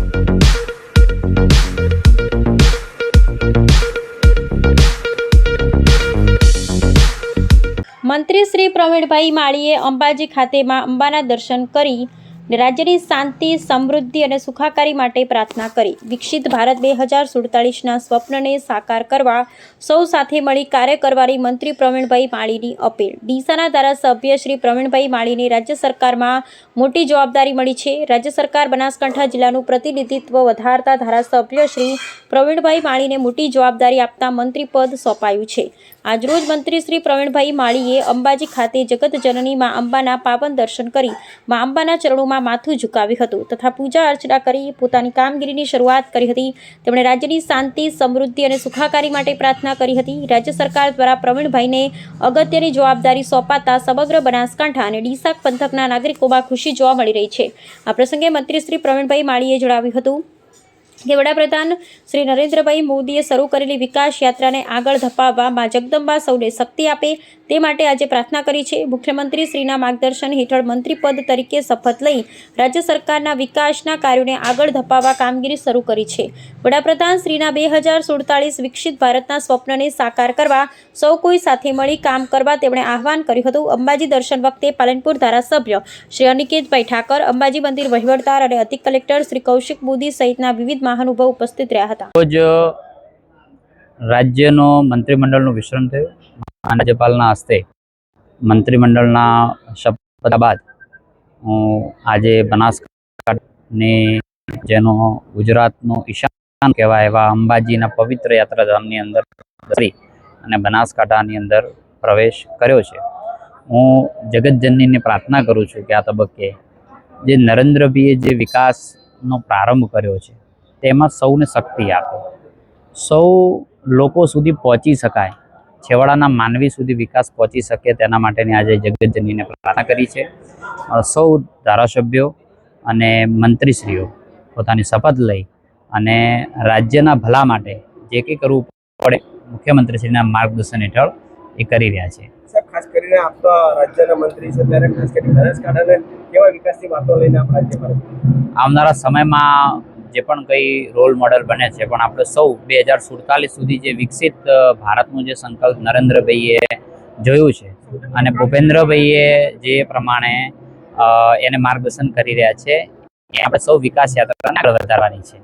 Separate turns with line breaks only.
મંત્રી શ્રી પ્રવીણભાઈ માળીએ અંબાજી ખાતે માં અંબાના દર્શન કરી રાજ્યની શાંતિ, સમૃદ્ધિ અને સુખાકારી માટે પ્રાર્થના કરી. વિકસિત ભારત 2047ના સ્વપ્નને સાકાર કરવા સૌ સાથે મળી કાર્ય કરવાની મંત્રી પ્રવીણભાઈ માળીની અપીલ. ડીસાના ધારાસભ્ય શ્રી પ્રવીણભાઈ માળીને રાજ્ય સરકારમાં મોટી જવાબદારી મળી છે. રાજ્ય સરકાર બનાસકાંઠા જિલ્લાનું પ્રતિનિધિત્વ વધારતા ધારાસભ્ય શ્રી પ્રવીણભાઈ માળીને મોટી જવાબદારી આપતા મંત્રી પદ સોંપાયું છે. આજરોજ મંત્રી શ્રી પ્રવીણભાઈ માળીએ અંબાજી ખાતે જગતજનની મા અંબાના પાવન દર્શન કરી મા અંબાના ચરણોમાં માથું ઝુકાવ્યું હતું તથા પૂજા અર્ચના કરી પોતાની કામગીરીની શરૂઆત કરી હતી. તેમણે રાજ્યની શાંતિ, સમૃદ્ધિ અને સુખાકારી માટે પ્રાર્થના કરી હતી. રાજ્ય સરકાર દ્વારા પ્રવીણભાઈને અગત્યની જવાબદારી સોંપાતા સમગ્ર બનાસકાંઠા અને ડીસા પંથકના નાગરિકોમાં ખુશી જોવા મળી રહી છે. આ પ્રસંગે મંત્રી શ્રી પ્રવીણભાઈ માળીએ જણાવ્યું હતું કે વડાપ્રધાન શ્રી નરેન્દ્રભાઈ મોદીએ શરૂ કરેલી વિકાસ યાત્રાને આગળ ધપાવવા માં જગદંબા સૌને શક્તિ આપે તે માટે આજે પ્રાર્થના કરી છે. મુખ્યમંત્રી શ્રીના માર્ગદર્શન હેઠળ મંત્રી પદ તરીકે શપથ લઈ રાજ્ય સરકારના વિકાસના કાર્યોને આગળ ધપાવવા કામગીરી શરૂ કરી છે. વડાપ્રધાન શ્રીના 2047 વિકસિત ભારતના સ્વપ્નને સાકાર કરવા સૌ કોઈ સાથે મળી કામ કરવા તેમણે આહવાન કર્યું હતું. અંબાજી દર્શન વખતે પાલનપુર ધારાસભ્ય શ્રી અનિકેતભાઈ ઠાકર, અંબાજી મંદિર વહીવટદાર અને અધિક કલેક્ટર શ્રી કૌશિક મોદી સહિતના વિવિધ મહાનુભાવો ઉપસ્થિત રહ્યા હતા.
રોજ રાજ્યનો મંત્રીમંડળનું વિસ્તરણ થયું. રાજ્યપાલના હસ્તે મંત્રીમંડળના શપથ બાદ હું આજે બનાસકાંઠાની જેનો ગુજરાતનું ઈશાન કહેવાય એવા અંબાજીના પવિત્ર યાત્રાધામની અંદર અને બનાસકાંઠાની અંદર પ્રવેશ કર્યો છે. હું જગતજનનીને પ્રાર્થના કરું છું કે આ તબક્કે જે નરેન્દ્રભાઈએ જે વિકાસનો પ્રારંભ કર્યો છે તેમાં સૌને શક્તિ આપે, સૌ લોકો સુધી પહોંચી શકાય, છેવાડાના માનવી સુધી વિકાસ પહોંચી શકે તેના માટેની આજે જગતજનનીને પ્રાર્થના કરી છે. સૌ ધારાસભ્યો અને મંત્રીશ્રીઓ પોતાની શપથ લઈ અને રાજ્યના ભલા માટે જે કંઈ કરવું પડે મુખ્યમંત્રીશ્રીના માર્ગદર્શન હેઠળ એ કરી રહ્યા છે.
ખાસ કરીને આપ તો રાજ્યના મંત્રી છે ત્યારે ખાસ કરીને બનાસકાંઠાને કેવા વિકાસની વાતો લઈને આપ રાજ્યમાં
આવનારા સમયમાં જે પણ કંઈ રોલ મોડેલ બને છે પણ આપણે સૌ 2047 સુધી જે વિકસિત ભારતનું જે સંકલ્પ નરેન્દ્રભાઈએ જોયું છે અને ભૂપેન્દ્રભાઈએ જે પ્રમાણે એને માર્ગદર્શન કરી રહ્યા છે એ આપણે સૌ વિકાસ યાત્રાને આગળ વધારવાની છે.